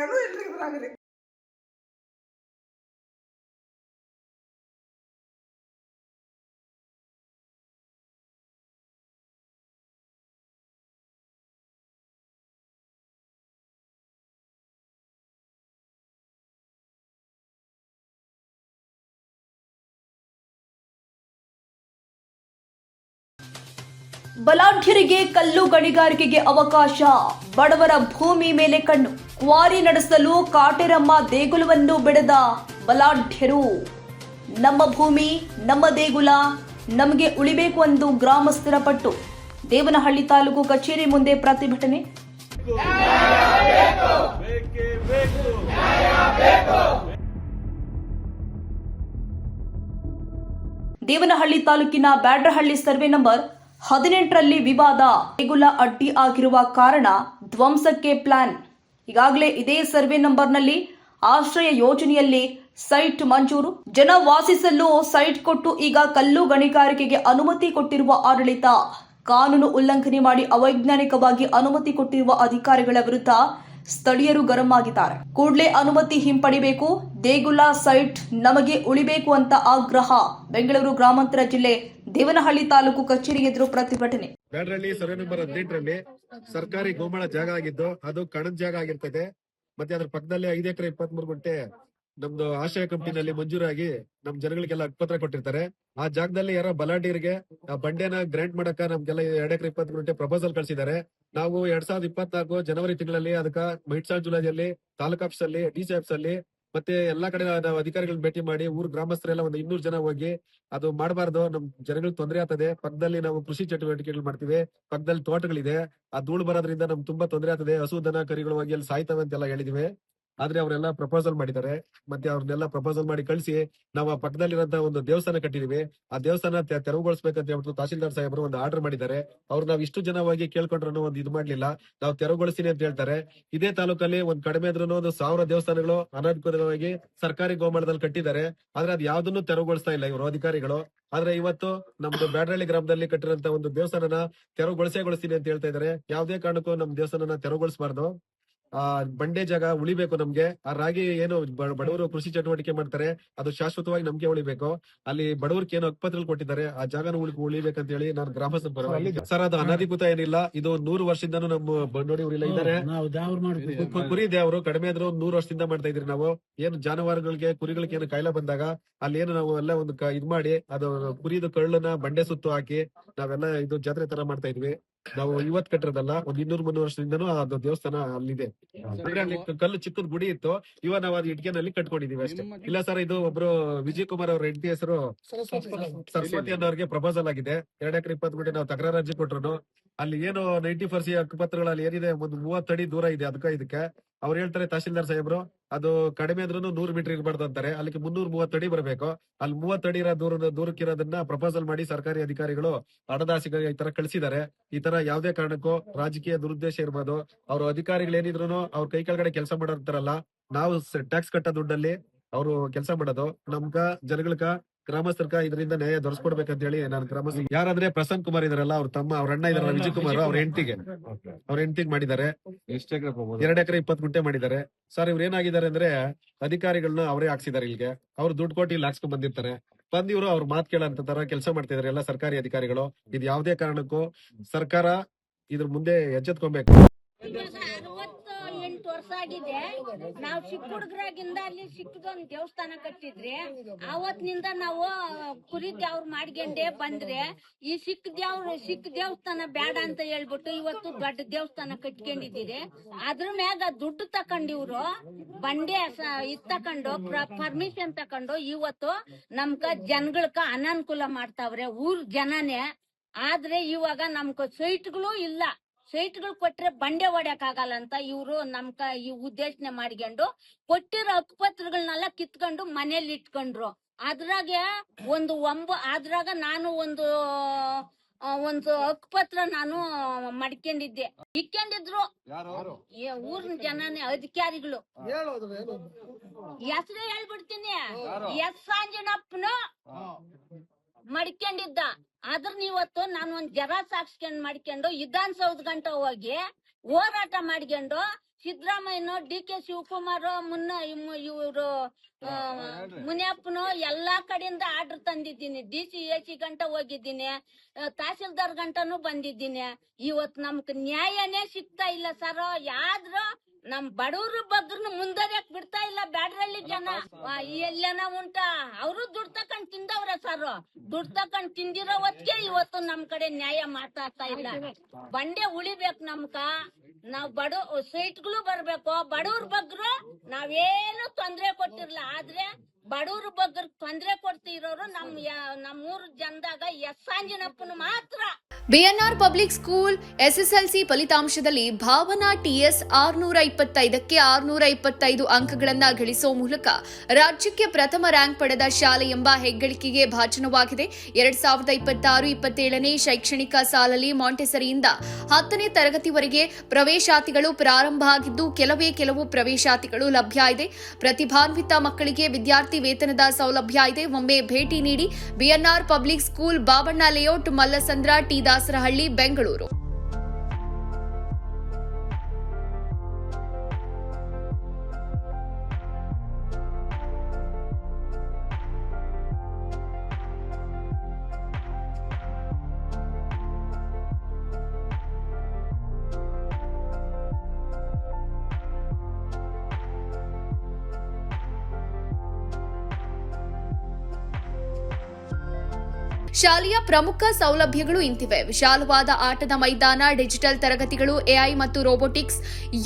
ಏನೂ ಇಲ್ರಿ ಇದ್ರಾಗ್ರಿ. ಬಲಾಢ್ಯರಿಗೆ ಕಲ್ಲು ಗಣಿಗಾರಿಕೆಗೆ ಅವಕಾಶ, ಬಡವರ ಭೂಮಿ ಮೇಲೆ ಕಣ್ಣು, ಕ್ವಾರಿ ನಡೆಸಲು ಕಾಟೇರಮ್ಮ ದೇಗುಲವನ್ನು ಬಿಡದ ಬಲಾಢ್ಯರು. ನಮ್ಮ ಭೂಮಿ ನಮ್ಮ ದೇಗುಲ ನಮಗೆ ಉಳಿಬೇಕು ಎಂದು ಗ್ರಾಮಸ್ಥರ ಪಟ್ಟು. ದೇವನಹಳ್ಳಿ ತಾಲೂಕು ಕಚೇರಿ ಮುಂದೆ ಪ್ರತಿಭಟನೆ. ದೇವನಹಳ್ಳಿ ತಾಲೂಕಿನ ಬ್ಯಾಡ್ರಹಳ್ಳಿ ಸರ್ವೆ ನಂಬರ್ 18ರಲ್ಲಿ ವಿವಾದ. ದೇಗುಲ ಅಡ್ಡಿ ಆಗಿರುವ ಕಾರಣ ಧ್ವಂಸಕ್ಕೆ ಪ್ಲಾನ್. ಈಗಾಗಲೇ ಇದೇ ಸರ್ವೆ ನಂಬರ್ನಲ್ಲಿ ಆಶ್ರಯ ಯೋಜನೆಯಲ್ಲಿ ಸೈಟ್ ಮಂಜೂರು, ಜನ ವಾಸಿಸಲು ಸೈಟ್ ಕೊಟ್ಟು ಈಗ ಕಲ್ಲು ಗಣಿಗಾರಿಕೆಗೆ ಅನುಮತಿ ಕೊಟ್ಟಿರುವ ಆಡಳಿತ, ಕಾನೂನು ಉಲ್ಲಂಘನೆ ಮಾಡಿ ಅವೈಜ್ಞಾನಿಕವಾಗಿ ಅನುಮತಿ ಕೊಟ್ಟಿರುವ ಅಧಿಕಾರಿಗಳ ವಿರುದ್ಧ ಸ್ಥಳೀಯರು ಗರಂ ಆಗಿದ್ದಾರೆ. ಕೂಡಲೇ ಅನುಮತಿ ಹಿಂಪಡಿಬೇಕು, ದೇಗುಲ ಸೈಟ್ ನಮಗೆ ಉಳಿಬೇಕು ಅಂತ ಆಗ್ರಹ. ಬೆಂಗಳೂರು ಗ್ರಾಮಾಂತರ ಜಿಲ್ಲೆ ದೇವನಹಳ್ಳಿ ತಾಲೂಕು ಕಚೇರಿ ಎದುರು ಪ್ರತಿಭಟನೆ. ಬ್ಯಾಡ್ರಹಳ್ಳಿ ಸರ್ವೆ ನಂಬರ್ 18ರಲ್ಲಿ ಸರ್ಕಾರಿ ಗೋಮಾಳ ಜಾಗ ಆಗಿದ್ದು ಅದು ಕಣದ ಜಾಗ ಆಗಿರ್ತದೆ. ಮತ್ತೆ ಅದ್ರ ಪಕ್ಕದಲ್ಲಿ 5 ಎಕರೆ 23 ಗುಂಟೆ ನಮ್ದು ಆಶ್ರಯ ಕಂಪನಿನಲ್ಲಿ ಮಂಜೂರಾಗಿ ನಮ್ ಜನಗಳಿಗೆಲ್ಲ ಹಕ್ಕುಪತ್ರ ಕೊಟ್ಟಿರ್ತಾರೆ. ಆ ಜಾಗದಲ್ಲಿ ಯಾರೋ ಬಲಾಢ್ಯರಿಗೆ ಆ ಬಂಡೆನ ಗ್ರಾಂಟ್ ಮಾಡಕ ನಮ್ಗೆಲ್ಲ 2 ಎಕರೆ 20 ಗುಂಟೆ ಪ್ರಪೋಸಲ್ ಕಳಿಸಿದ್ದಾರೆ. ನಾವು 2024 ಜನವರಿ ತಿಂಗಳಲ್ಲಿ ಅದಕ್ಕ ಮೈಟ್ಸಾಳ್ ಜುಲೈಯಲ್ಲಿ ತಾಲೂಕ್ ಆಫೀಸ್ ಅಲ್ಲಿ ಡಿಸಿ ಆಫೀಸ್ ಅಲ್ಲಿ ಮತ್ತೆ ಎಲ್ಲಾ ಕಡೆ ನಾವು ಅಧಿಕಾರಿಗಳನ್ನ ಭೇಟಿ ಮಾಡಿ ಊರ್ ಗ್ರಾಮಸ್ಥರೆಲ್ಲ ಒಂದು 200 ಜನ ಹೋಗಿ ಅದು ಮಾಡಬಾರ್ದು, ನಮ್ ಜನಗಳಿಗೆ ತೊಂದರೆ ಆಗ್ತದೆ, ಪಕ್ಕದಲ್ಲಿ ನಾವು ಕೃಷಿ ಚಟುವಟಿಕೆಗಳು ಮಾಡ್ತೀವಿ, ಪಕ್ಕದಲ್ಲಿ ತೋಟಗಳಿದೆ, ಆ ಧೂಳು ಬರೋದ್ರಿಂದ ನಮ್ಗೆ ತುಂಬಾ ತೊಂದರೆ ಆಗ್ತದೆ, ಹಸು ದನ ಕರಿಗಳು ಹೋಗಿ ಅಲ್ಲಿ ಸಾಯ್ತವೆ ಅಂತೆಲ್ಲ ಹೇಳಿದಿವಿ. ಆದ್ರೆ ಅವರೆಲ್ಲ ಪ್ರಪೋಸಲ್ ಮಾಡಿದ್ದಾರೆ. ಮತ್ತೆ ಅವ್ರನ್ನೆಲ್ಲ ಪ್ರಪೋಸಲ್ ಮಾಡಿ ಕಳಿಸಿ ನಾವು ಆ ಪಕ್ಕದಲ್ಲಿರೋಂತ ಒಂದು ದೇವಸ್ಥಾನ ಕಟ್ಟಿದೀವಿ. ಆ ದೇವಸ್ಥಾನ ತೆರವುಗೊಳಿಸಬೇಕಂತ ಹೇಳ್ಬಿಟ್ಟು ತಹಶೀಲ್ದಾರ್ ಸಾಹೇಬರು ಒಂದು ಆರ್ಡರ್ ಮಾಡಿದ್ದಾರೆ. ಅವ್ರು ನಾವ್ ಇಷ್ಟು ಜನ ಹೋಗಿ ಕೇಳ್ಕೊಂಡ್ರು ಒಂದು ಇದು ಮಾಡ್ಲಿಲ್ಲ, ನಾವು ತೆರವುಗೊಳಿಸ್ತೀನಿ ಅಂತ ಹೇಳ್ತಾರೆ. ಇದೇ ತಾಲೂಕಲ್ಲಿ ಒಂದ್ ಕಡಿಮೆ ಇದ್ರೂ ಒಂದು 1000 ದೇವಸ್ಥಾನಗಳು ಅನಧಿಕೃತವಾಗಿ ಸರ್ಕಾರಿ ಗೋಮಾಳದಲ್ಲಿ ಕಟ್ಟಿದ್ದಾರೆ. ಆದ್ರೆ ಅದ್ ಯಾವ್ದನ್ನು ತೆರವುಗೊಳಿಸ್ತಾ ಇಲ್ಲ ಇವರು ಅಧಿಕಾರಿಗಳು. ಆದ್ರೆ ಇವತ್ತು ನಮ್ದು ಬ್ಯಾಡ್ರಹಳ್ಳಿ ಗ್ರಾಮದಲ್ಲಿ ಕಟ್ಟಿರೋಂತ ಒಂದು ದೇವಸ್ಥಾನನ ತೆರವುಗೊಳಿಸ್ತೀನಿ ಅಂತ ಹೇಳ್ತಾ ಇದಾರೆ. ಯಾವ್ದೇ ಕಾರಣಕ್ಕೂ ನಮ್ ದೇವಸ್ಥಾನನ ತೆರವುಗೊಳಿಸಬಾರ್ದು. ಆ ಬಂಡೆ ಜಾಗ ಉಳಿಬೇಕು ನಮ್ಗೆ. ಆ ರಾಗಿ ಏನು ಬಡವರು ಕೃಷಿ ಚಟುವಟಿಕೆ ಮಾಡ್ತಾರೆ ಅದು ಶಾಶ್ವತವಾಗಿ ನಮ್ಗೆ ಉಳಿಬೇಕು. ಅಲ್ಲಿ ಬಡವರಿಗೆ ಏನು ಹಕ್ಕುಪತ್ರಗಳು ಕೊಟ್ಟಿದ್ದಾರೆ ಆ ಜಾಗನ ಉಳಿಬೇಕಂತ ಹೇಳಿ ನಾನು ಗ್ರಾಮಸ್ಥರ ಪರವಾಗಿ. ಸರ್ ಅದು ಅನಧಿಕೃತ ಏನಿಲ್ಲ, ಇದು 100 ವರ್ಷದಿಂದನೂ ನಮ್ಮ ಬಂಡೋಡಿ ಊರಿಲ್ಲ ಇದ್ದಾರೆ. ಕುರಿ ದೇವರು ಕಡಿಮೆ ಆದ್ರೂ 100 ವರ್ಷದಿಂದ ಮಾಡ್ತಾ ಇದ್ರಿ ನಾವು. ಏನು ಜಾನುವಾರುಗಳಿಗೆ ಕುರಿಗಳಿಗೆ ಏನು ಕಾಯಿಲೆ ಬಂದಾಗ ಅಲ್ಲಿ ಏನು ನಾವು ಎಲ್ಲ ಒಂದು ಇದ್ ಮಾಡಿ ಅದು ಕುರಿದು ಕಳ್ಳನ ಬಂಡೆ ಸುತ್ತು ಹಾಕಿ ನಾವೆಲ್ಲ ಇದು ಜಾತ್ರೆ ತರ ಮಾಡ್ತಾ ಇದ್ವಿ. ನಾವು ಇವತ್ ಕಟ್ಟಿರೋದಲ್ಲ, ಒಂದ್ 200-300 ವರ್ಷದಿಂದನೂ ಅದು ದೇವಸ್ಥಾನ ಅಲ್ಲಿದೆ. ಅಲ್ಲಿ ಕಲ್ಲು ಚಿಕ್ಕದ ಗುಡಿ ಇತ್ತು, ಇವಾಗ ನಾವು ಅದು ಇಟ್ಕೆನಲ್ಲಿ ಕಟ್ಕೊಂಡಿದೀವಿ ಅಷ್ಟೇ. ಇಲ್ಲ ಸರ್, ಇದು ಒಬ್ರು ವಿಜಯ್ ಕುಮಾರ್ ಅವ್ರ ಹೆಂಡತಿ ಹೆಸರು ಸರಸ್ವತಿ ಅನ್ನೋರಿಗೆ ಪ್ರಪೋಸಲ್ ಆಗಿದೆ. 2 ಎಕರೆ 20 ಗುಂಟೆ ನಾವು ತಕರಾರು ಅರ್ಜಿ ಕೊಟ್ರು. ಅಲ್ಲಿ ಏನು 90% ಹಕ್ಕುಪತ್ರಗಳಲ್ಲಿ ಏನಿದೆ ಒಂದು 30 ಅಡಿ ದೂರ ಇದೆ ಇದಕ್ಕೆ. ಅವ್ರು ಹೇಳ್ತಾರೆ ತಹಶೀಲ್ದಾರ್ ಸಾಹೇಬ್ರು ಅದು ಕಡಿಮೆ ಆದ್ರೂ 100 ಮೀಟರ್ ಇರಬಾರ್ದು ಅಂತಾರೆ. ಅಲ್ಲಿಗೆ 330 ಅಡಿ ಬರಬೇಕು. ಅಲ್ಲಿ 30 ಅಡಿ ದೂರಕ್ಕಿರೋದನ್ನ ಪ್ರಪೋಸಲ್ ಮಾಡಿ ಸರ್ಕಾರಿ ಅಧಿಕಾರಿಗಳು ಹಣದಾಸಿಗಳಿಗೆ ಈ ತರ ಕಳಿಸಿದ್ದಾರೆ. ಈ ತರ ಯಾವ್ದೇ ಕಾರಣಕ್ಕೂ ರಾಜಕೀಯ ದುರುದ್ದೇಶ ಇರ್ಬೋದು. ಅವ್ರ ಅಧಿಕಾರಿಗಳು ಏನಿದ್ರು ಅವ್ರ ಕೈ ಕೆಳಗಡೆ ಕೆಲಸ ಮಾಡೋರ್ತಾರಲ್ಲ, ನಾವು ಟ್ಯಾಕ್ಸ್ ಕಟ್ಟೋ ದುಡ್ಡಲ್ಲಿ ಅವರು ಕೆಲಸ ಮಾಡೋದು. ನಮ್ಗ ಜನಗಳಕ ಗ್ರಾಮಸ್ಥರ್ಕ ಇದರಿಂದ ನ್ಯಾಯ ದೊರಸ್ಕೊಡ್ಬೇಕಂತ ಹೇಳಿ ನಾನು ಗ್ರಾಮಸ್ಥರು ಯಾರಂದ್ರೆ ಪ್ರಸನ್ನ ಕುಮಾರ್ ಇದಾರಲ್ಲ, ಅವ್ರ ತಮ್ಮ ಅವ್ರ ಅಣ್ಣ ಇದಾರಲ್ಲ ವಿಜಯ್ ಕುಮಾರ್, ಅವ್ರ ಹೆಂಡತಿಗೆ ಮಾಡಿದ್ದಾರೆ. 2 ಎಕರೆ 20 ಗುಂಟೆ ಮಾಡಿದ್ದಾರೆ. ಸರ್ ಇವ್ರು ಏನಾಗಿದ್ದಾರೆ ಅಂದ್ರೆ ಅಧಿಕಾರಿಗಳನ್ನ ಅವರೇ ಹಾಕ್ಸಿದ್ದಾರೆ ಇಲ್ಲಿಗೆ. ಅವ್ರು ದುಡ್ಡು ಕೊಟ್ಟು ಇಲ್ಲಿ ಹಾಕ್ಸ್ಕೊಂಡ್ ಬಂದಿರ್ತಾರೆ. ಇವ್ರು ಅವ್ರ ಮಾತ್ ಕೇಳಂತ ತರ ಕೆಲಸ ಮಾಡ್ತಿದಾರೆ ಎಲ್ಲ ಸರ್ಕಾರಿ ಅಧಿಕಾರಿಗಳು. ಇದು ಯಾವ್ದೇ ಕಾರಣಕ್ಕೂ ಸರ್ಕಾರ ಇದ್ರ ಮುಂದೆ ಎಚ್ಚೆತ್ಕೊಬೇಕು. 68 ವರ್ಷ ಆಗಿದೆ. ನಾವು ಚಿಕ್ಕ ಹುಡುಗರಾಗಿಂದ ಅಲ್ಲಿ ಸಿಕ್ಕದೊಂದು ದೇವಸ್ಥಾನ ಕಟ್ಟಿದ್ರಿ. ಅವತ್ತಿನಿಂದ ನಾವು ಕುರಿ ದೇವ್ರ ಮಾಡ್ಕೊಂಡೇ ಬಂದ್ರೆ ಈ ಸಿಕ್ಕ ದೇವಸ್ಥಾನ ಬೇಡ ಅಂತ ಹೇಳ್ಬಿಟ್ಟು ಇವತ್ತು ದೊಡ್ಡ ದೇವಸ್ಥಾನ ಕಟ್ಕೊಂಡಿದ್ದೀರಿ. ಅದ್ರ ಮ್ಯಾಗ ದುಡ್ಡು ತಕೊಂಡಿವ್ರು ಬಂಡೆ ತಕೊಂಡು ಪರ್ಮಿಷನ್ ತಕೊಂಡು ಇವತ್ತು ನಮ್ಗ ಜನಗಳಕ ಅನಾನುಕೂಲ ಮಾಡ್ತಾವ್ರೆ ಊರ್ ಜನನೇ. ಆದ್ರೆ ಇವಾಗ ನಮ್ಗ ಸೈಟ್ಗಳು ಇಲ್ಲ. ಸೈಟ್ಗಳು ಕೊಟ್ರೆ ಬಂಡೆ ಹೊಡ್ಯಕ್ ಆಗಲ್ಲ ಅಂತ ಇವ್ರು ನಮ್ಕ ಈ ಉದ್ದೇಶನೆ ಮಾಡ್ಕೊಂಡು ಕೊಟ್ಟಿರೋ ಹಕ್ಕುಪತ್ರಗಳನ್ನೆಲ್ಲ ಕಿತ್ಕೊಂಡು ಮನೇಲಿ ಇಟ್ಕೊಂಡ್ರು. ಅದ್ರಾಗೆ ಅದ್ರಾಗ ನಾನು ಒಂದು ಹಕ್ಕುಪತ್ರ ನಾನು ಮಡ್ಕೊಂಡಿದ್ದೆ. ಇಕ್ಕೊಂಡಿದ್ರು ಊರಿನ ಜನನೇ ಅಧಿಕಾರಿಗಳು. ಹೆಸರೇ ಹೇಳ್ಬಿಡ್ತೀನಿ, ಎಸ್ ಆಂಜನಪ್ಪನು ಮಡ್ಕೊಂಡಿದ್ದ. ಅದ್ರ ಇವತ್ತು ನಾನು ಒಂದ್ ಜೆರಾಕ್ಸ್ ಹಾಕ್ಸ್ಕೊಂಡ್ ಮಾಡ್ಕೊಂಡು ವಿಧಾನಸೌಧ ಗಂಟ ಹೋಗಿ ಹೋರಾಟ ಮಾಡ್ಕೊಂಡು ಸಿದ್ದರಾಮಯ್ಯನೋ DK ಶಿವಕುಮಾರ್ ಇವರು ಮುನಿಯಪ್ಪನು ಎಲ್ಲಾ ಕಡೆಯಿಂದ ಆರ್ಡರ್ ತಂದಿದ್ದೀನಿ. DC AC ಗಂಟ ಹೋಗಿದ್ದೀನಿ, ತಹಸೀಲ್ದಾರ್ ಗಂಟನೂ ಬಂದಿದ್ದೀನಿ. ಇವತ್ ನಮ್ಗ್ ನ್ಯಾಯನೇ ಸಿಗ್ತಾ ಇಲ್ಲ ಸರ್. ಯಾದ್ರು ನಮ್ ಬಡವ್ರ ಬಗ್ಗರ್ನ ಮುಂದರಿಯಕ್ ಬಿಡ್ತಾ ಇಲ್ಲ. ಬ್ಯಾಡ್ರಳ್ಳಿ ಜನ ಎಲ್ಲನ ಉಂಟ, ಅವರು ದುಡ್ಡು ತಕೊಂಡ್ ತಿಂದವ್ರ ಸರ್. ದುಡ್ಡು ತಕೊಂಡ್ ತಿಂದಿರೋ ಹೊತ್ತಿಗೆ ಇವತ್ತು ನಮ್ ಕಡೆ ನ್ಯಾಯ ಮಾತಾಡ್ತಾ ಇಲ್ಲ. ಬಂಡೆ ಉಳಿಬೇಕು ನಮ್ಕ. ನಾವ್ ಸೈಟ್ಗಳು ಬರ್ಬೇಕು. ಬಡವ್ರ ಬಗ್ರು ನಾವೇನು ತೊಂದ್ರೆ ಕೊಟ್ಟಿರ್ಲ, ಆದ್ರೆ ಬಡವ್ರ ಬಗ್ಗರ್ ತೊಂದ್ರೆ ಕೊಡ್ತಿರೋರು ನಮ್ಮೂರ್ ಜನದಾಗ ಎಸ್ಸಾಂಜಿನಪ್ಪನ ಮಾತ್ರ. ಬಿಎನ್ಆರ್ ಪಬ್ಲಿಕ್ ಸ್ಕೂಲ್ SSLC ಫಲಿತಾಂಶದಲ್ಲಿ ಭಾವನಾ TS 625ಕ್ಕೆ 625 ಅಂಕಗಳನ್ನು ಗಳಿಸುವ ಮೂಲಕ ರಾಜ್ಯಕ್ಕೆ ಪ್ರಥಮ ರ್ಯಾಂಕ್ ಪಡೆದ ಶಾಲೆ ಎಂಬ ಹೆಗ್ಗಳಿಕೆಗೆ ಭಾಜನವಾಗಿದೆ. 2026-27ನೇ ಶೈಕ್ಷಣಿಕ ಸಾಲಲ್ಲಿ ಮಾಂಟೆಸರಿಯಿಂದ 10ನೇ ತರಗತಿವರೆಗೆ ಪ್ರವೇಶಾತಿಗಳು ಪ್ರಾರಂಭ ಆಗಿದ್ದು, ಕೆಲವು ಪ್ರವೇಶಾತಿಗಳು ಲಭ್ಯ ಇದೆ. ಪ್ರತಿಭಾನ್ವಿತ ಮಕ್ಕಳಿಗೆ ವಿದ್ಯಾರ್ಥಿ ವೇತನದ ಸೌಲಭ್ಯ ಇದೆ. ಒಮ್ಮೆ ಭೇಟಿ ನೀಡಿ. BNR public school, Babanna layout, Mallasandra, T Dasarahalli, Bengaluru. ಶಾಲೆಯ ಪ್ರಮುಖ ಸೌಲಭ್ಯಗಳು ಇಂತಿವೆ: ವಿಶಾಲವಾದ ಆಟದ ಮೈದಾನ, ಡಿಜಿಟಲ್ ತರಗತಿಗಳು, AI ಮತ್ತು ರೋಬೋಟಿಕ್ಸ್,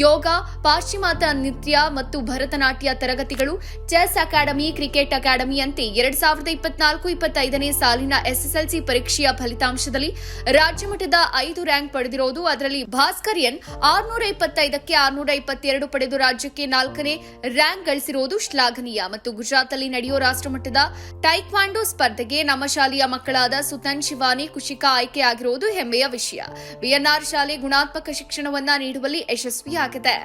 ಯೋಗ, ಪಾಶ್ಚಿಮಾತ್ಯ ನೃತ್ಯ ಮತ್ತು ಭರತನಾಟ್ಯ ತರಗತಿಗಳು, ಚೆಸ್ ಅಕಾಡೆಮಿ, ಕ್ರಿಕೆಟ್ ಅಕಾಡೆಮಿಯಂತೆ 2024-25ನೇ ಸಾಲಿನ SSLC ಪರೀಕ್ಷೆಯ ಫಲಿತಾಂಶದಲ್ಲಿ ರಾಜ್ಯಮಟ್ಟದ 5 ರ್ಯಾಂಕ್ ಪಡೆದಿರುವುದು. ಅದರಲ್ಲಿ ಭಾಸ್ಕರ್ಯನ್ 625ಕ್ಕೆ 622 ಪಡೆದು ರಾಜ್ಯಕ್ಕೆ 4ನೇ ರ್ಯಾಂಕ್ ಗಳಿಸಿರುವುದು ಶ್ಲಾಘನೀಯ. ಮತ್ತು ಗುಜರಾತ್ನಲ್ಲಿ ನಡೆಯುವ ರಾಷ್ಟ್ರಮಟ್ಟದ ಟೈಕ್ವಾಂಡೋ ಸ್ಪರ್ಧೆಗೆ ನಮ್ಮ ಶಾಲೆಯ ಮಕ್ಕಳಾದ ಸುತನ್, ಶಿವಾನಿ, ಕುಶಿಕಾ ಆಯ್ಕೆಯಾಗಿರುವುದು ಹೆಮ್ಮೆಯ ವಿಷಯ. ಬಿಎನ್ಆರ್ ಶಾಲೆ ಗುಣಾತ್ಮಕ ಶಿಕ್ಷಣವನ್ನ ನೀಡುವಲ್ಲಿ ಯಶಸ್ವಿಯಾಗಿದೆ.